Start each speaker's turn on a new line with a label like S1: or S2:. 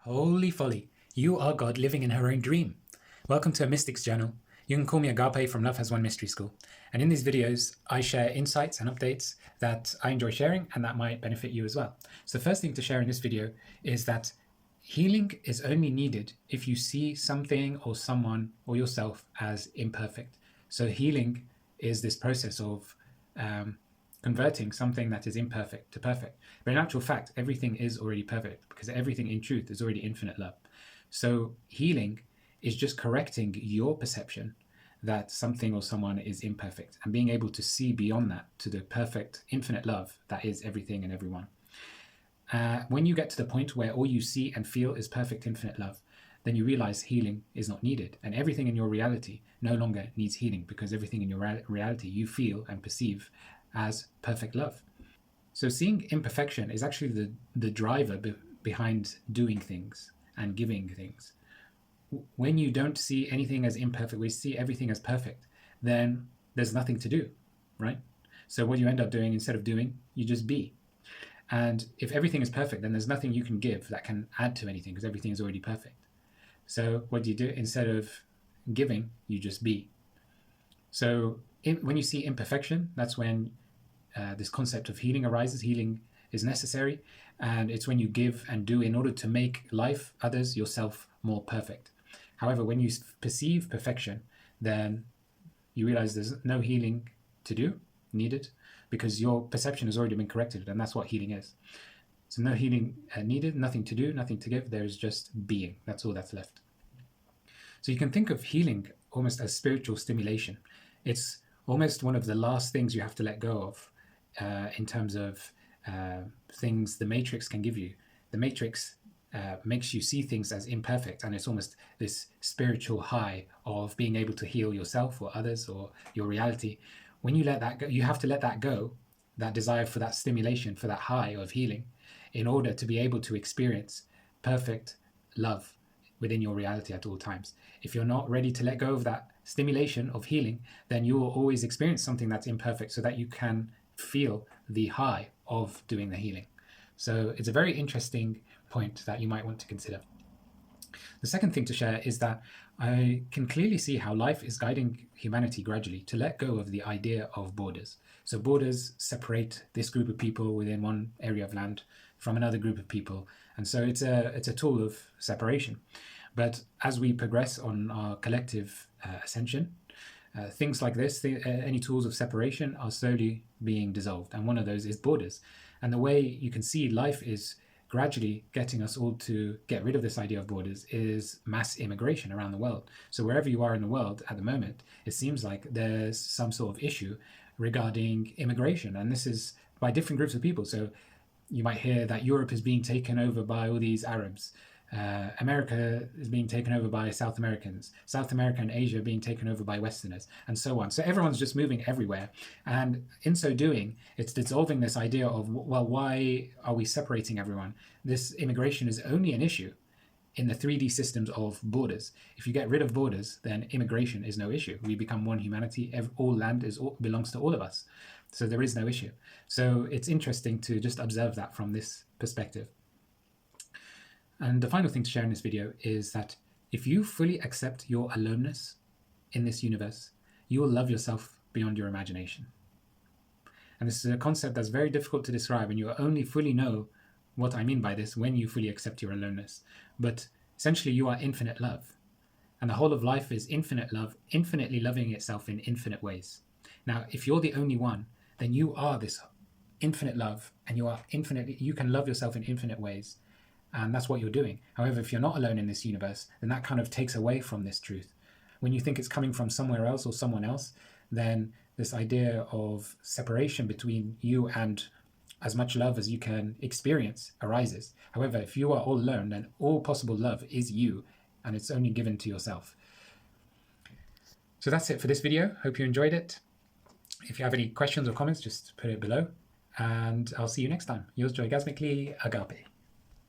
S1: Holy folly, you are God living in her own dream. Welcome to a Mystic's Journal. You can call me Agape from Love Has One Mystery School. And in these videos, I share insights and updates that I enjoy sharing and that might benefit you as well. So the first thing to share in this video is that healing is only needed if you see something or someone or yourself as imperfect. So healing is this process of converting something that is imperfect to perfect. But in actual fact, everything is already perfect because everything in truth is already infinite love. So healing is just correcting your perception that something or someone is imperfect and being able to see beyond that to the perfect infinite love that is everything and everyone. When you get to the point where all you see and feel is perfect infinite love, then you realize healing is not needed and everything in your reality no longer needs healing because everything in your reality you feel and perceive as perfect love. So seeing imperfection is actually the driver behind doing things and giving things. When you don't see anything as imperfect, we see everything as perfect, then there's nothing to do, right? So what you end up doing, instead of doing, you just be. And if everything is perfect, then there's nothing you can give that can add to anything because everything is already perfect. So what do? Instead of giving, you just be. So when you see imperfection, that's when this concept of healing arises. Healing is necessary, and it's when you give and do in order to make life, others, yourself more perfect. However, when you perceive perfection, then you realize there's no healing to do needed because your perception has already been corrected, and that's what healing is. So no healing needed, nothing to do, nothing to give. There's just being. That's all that's left. So you can think of healing almost as spiritual stimulation. It's almost one of the last things you have to let go of in terms of things the Matrix can give you. The Matrix makes you see things as imperfect, and it's almost this spiritual high of being able to heal yourself or others or your reality. When you let that go, you have to let that go, that desire for that stimulation, for that high of healing, in order to be able to experience perfect love within your reality at all times. If you're not ready to let go of that stimulation of healing, then you will always experience something that's imperfect so that you can feel the high of doing the healing. So it's a very interesting point that you might want to consider. The second thing to share is that I can clearly see how life is guiding humanity gradually to let go of the idea of borders. So borders separate this group of people within one area of land from another group of people. And so it's a tool of separation. But as we progress on our collective ascension, things like this, any tools of separation are slowly being dissolved. And one of those is borders. And the way you can see life is gradually getting us all to get rid of this idea of borders is mass immigration around the world. So wherever you are in the world at the moment, it seems like there's some sort of issue regarding immigration. And this is by different groups of people. So you might hear that Europe is being taken over by all these Arabs. America is being taken over by South Americans, South America and Asia being taken over by Westerners, and so on. So everyone's just moving everywhere. And in so doing, it's dissolving this idea of, well, why are we separating everyone? This immigration is only an issue in the 3D systems of borders. If you get rid of borders, then immigration is no issue. We become one humanity. All land belongs to all of us. So there is no issue. So it's interesting to just observe that from this perspective. And the final thing to share in this video is that if you fully accept your aloneness in this universe, you will love yourself beyond your imagination. And this is a concept that's very difficult to describe, and you will only fully know what I mean by this when you fully accept your aloneness. But essentially, you are infinite love. And the whole of life is infinite love, infinitely loving itself in infinite ways. Now, if you're the only one, then you are this infinite love, and you can love yourself in infinite ways. And that's what you're doing. However, if you're not alone in this universe, then that kind of takes away from this truth. When you think it's coming from somewhere else or someone else, then this idea of separation between you and as much love as you can experience arises. However, if you are all alone, then all possible love is you, and it's only given to yourself. So that's it for this video. Hope you enjoyed it. If you have any questions or comments, just put it below. And I'll see you next time. Yours joygasmically, Agape.